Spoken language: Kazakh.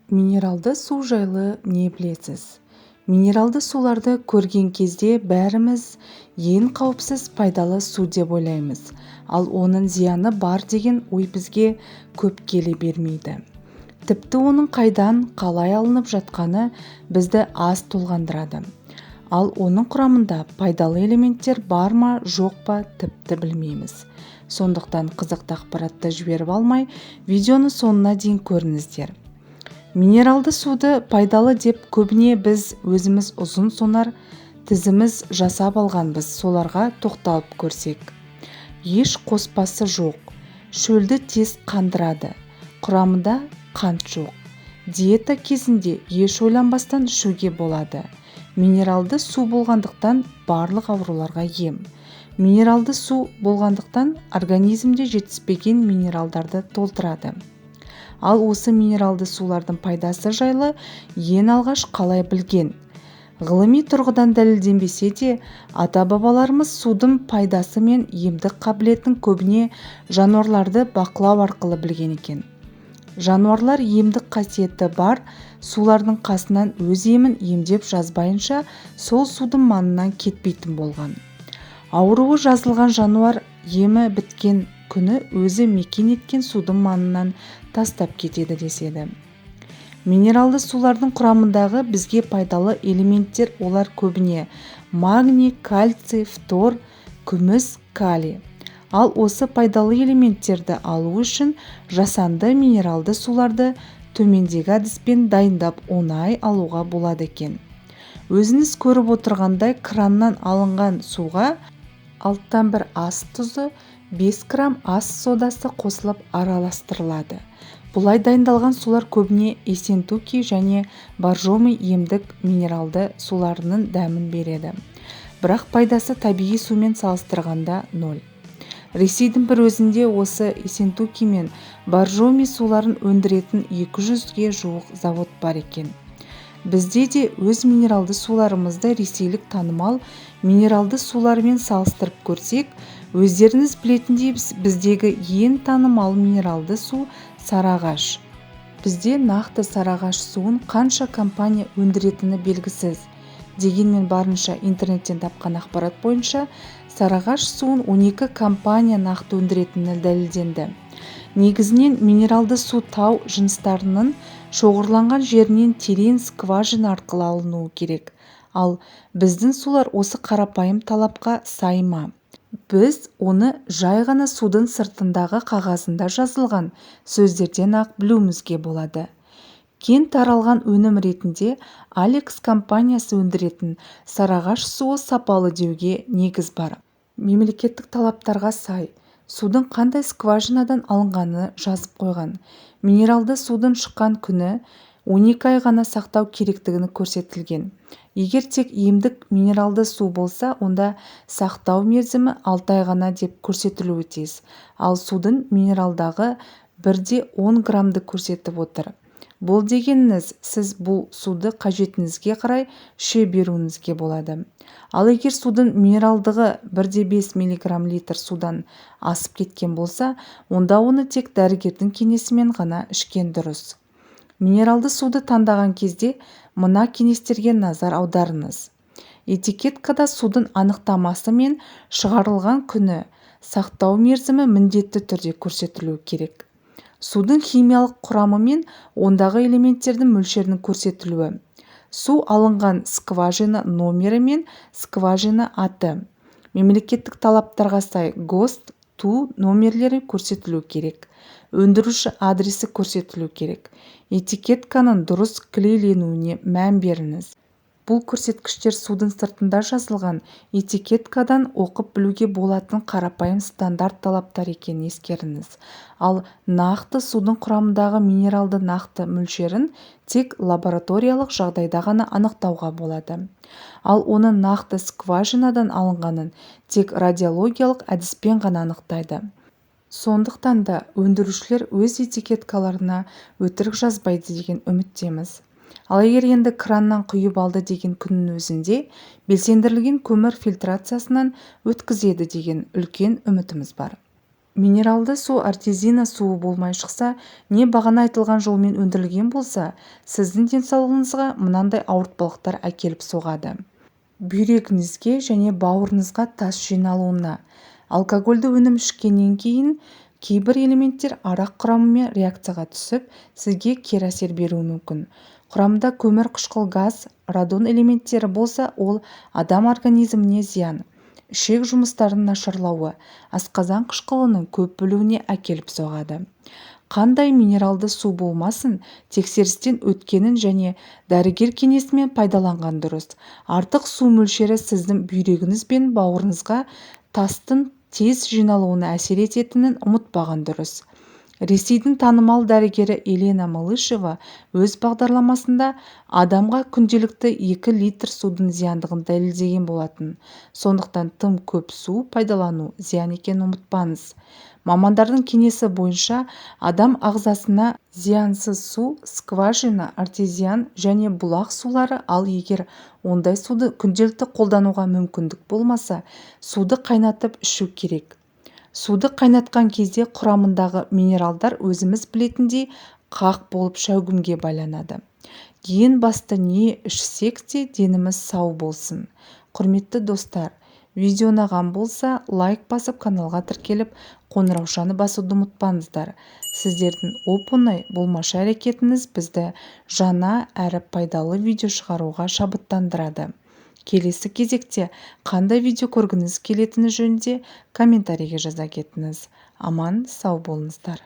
Минералды су жайлы не білесіз? Минералды суларды көрген кезде бәріміз ең қауіпсіз пайдалы су деп ойлаймыз. Ал оның зияны бар деген ой бізге көп келе бермейді. Тіпті оның қайдан, қалай алынып жатқаны бізді аз толғандырады. Ал оның құрамында пайдалы элементтер бар ма, жоқ па, тіпті білмейміз. Сондықтан қызықты ақпаратты жіберіп алмай, видеоны соңына дейін көріңіздер. Минералды суды пайдалы деп көбіне біз өзіміз ұзын сонар тізіміз жасап алғанбыз, соларға тоқталып көрсек. Еш қоспасы жоқ, шөлді тез қандырады, құрамында қант жоқ. Диета кезінде еш ойланбастан ішуге болады. Минералды су болғандықтан барлық ауруларға ем. Минералды су болғандықтан организмде жетіспеген минералдарды толтырады. Ал осы минералды сулардың пайдасы жайлы ең алғаш қалай білген? Ғылыми тұрғыдан дәлелденбесе де, ата-бабаларымыз судың пайдасы мен емдік қабілетін көбіне жануарларды бақылау арқылы білген екен. Жануарлар емдік қасиеті бар сулардың қасынан өз емін емдеп жазбайынша сол судың маңынан кетпейтін болған. Ауруы жазылған жануар емі біткен күні өзі мекен еткен судың маңынан тастап кетеді деседі. Минералды сулардың құрамындағы бізге пайдалы элементтер олар көбіне магний, кальций, фтор, күміс, калий. Ал осы пайдалы элементтерді алу үшін жасанды минералды суларды төмендегі әдіспен дайындап оңай алуға болады екен. Өзіңіз көріп отырғандай краннан алынған суға 1/6 ас тұзы, 5 грамм ас содасы қосылып араластырылады. Бұлай дайындалған сулар көбіне Ессентуки және Боржоми емдік минералды суларының дәмін береді. Бірақ пайдасы табиғи сумен салыстырғанда 0. Ресейдің бір өзінде осы Ессентуки мен Боржоми суларын өндіретін 200-ге жуық завод бар екен. Бізде де өз минералды суларымызды ресейлік танымал минералды сулармен салыстырып көрсек, өздеріңіз білетіндей біздегі ең танымал минералды су сарыағаш. Бізде нақты сарыағаш суын қанша компания өндіретіні белгісіз. Дегенмен барынша интернеттен тапқан ақпарат бойынша сарыағаш суын 12 компания нақты өндіретіні дәлелденді. Негізінен минералды су тау жыныстарының шоғырланған жерінен терең скважина арқылы алынуы керек. Ал біздің сулар осы қарапайым талапқа сай ма? Біз оны жай ғана судың сыртындағы қағазында жазылған сөздерден ақ білуімізге болады. Кең таралған өнім ретінде Алекс компаниясы өндіретін сарыағаш суы сапалы деуге негіз бар. Мемлекеттік талаптарға сай, судың қандай скважинадан алынғаны жазып қойған. Минералды судың шыққан күні 12 ай ғана сақтау керектігін көрсетілген. Егер тек емдік минералды су болса, онда сақтау мерзімі 6 ай ғана деп көрсетілуі тиіс. Ал судың минералдағы 1/10 граммды көрсетіп отыр. Бұл дегеніңіз, сіз бұл суды қажетіңізге қарай іше беруіңізге болады. Ал егер судың минералдығы 1/5 мг литр судан асып кеткен болса, онда оны тек дәрігердің кеңесімен ғана ішкен дұрыс. Минералды суды таңдаған кезде мына кеңестерге назар аударыңыз. Этикеткада судың анықтамасы мен шығарылған күні, сақтау мерзімі міндетті түрде көрсетілуі керек. Судың химиялық құрамы мен ондағы элементтердің мөлшерінің көрсетілуі. Су алынған скважина номері мен скважина аты. Мемлекеттік талаптарға сай ГОСТ, ТУ номерлері көрсетілуі керек. Өндіруші адресі көрсетілуі керек. Этикетканың дұрыс клейленуіне мән беріңіз. Бұл көрсеткіштер судың сыртында жазылған этикеткадан оқып білуге болатын қарапайым стандарт талаптар екенін ескеріңіз. Ал нақты судың құрамындағы минералды нақты мөлшерін тек лабораториялық жағдайда ғана анықтауға болады. Ал оны нақты скважинадан алынғанын тек радиологиялық әдіспен ғана анықтайды. Сондықтан да өндірушілер өз этикеткаларына өтірік жазбайды деген үміттеміз. Ал егер енді краннан құйып алды деген күннің өзінде белсендірілген көмір фильтрациясынан өткізеді деген үлкен үмітіміз бар. Минералды су артезина суы болмай шықса, не бағана айтылған жолмен өндірілген болса, сіздің денсаулығыңызға мынандай ауыртпалықтар әкеліп соғады. Бүйрегіңізге және бауырыңызға тас жиналуына. Алкогольді өнім ішкеннен кейін кейбір элементтер арақ құрамымен реакцияға түсіп, сізге кері әсер беруі мүмкін. Құрамында көмір, қышқыл газ, радон элементтері болса, ол адам организміне зиян. Ішек жұмыстарының нашарлауы, асқазан қышқылының көп бөлуіне әкеліп соғады. Қандай минералды су болмасын, тексерістен өткенін және дәрігер кеңесімен пайдаланған дұрыс. Артық су мөлшері сіздің бүйрегіңіз бен бауырыңызға тастың тез жиналуына әсер ететінін ұмытпаған дұрыс. Ресейдің танымал дәрігері Елена Малышева өз бағдарламасында адамға күнделікті 2 литр судың зияндығын дәлелдеген болатын. Сондықтан тым көп су пайдалану зиян екенін ұмытпаңыз. Мамандардың кеңесі бойынша адам ағзасына зиянсыз су скважина, артезиан және бұлақ сулары, ал егер ондай суды күнделікті қолдануға мүмкіндік болмаса, суды қайнатып ішу керек. Суды қайнатқан кезде құрамындағы минералдар өзіміз білетіндей қақ болып шәугімге байланады. Ең басты не ішсек те деніміз сау болсын. Құрметті достар, видео ұнаған болса, лайк басып каналға тіркеліп, қоңыраушаны басуды ұмытпаңыздар. Сіздердің оп-оңай болмашы әрекетіңіз бізді жаңа әрі пайдалы видео шығаруға шабыттандырады. Келесі кезекте қандай видео көргіңіз келетіні жөнінде комментарийге жаза кетіңіз. Аман, сау болыңыздар.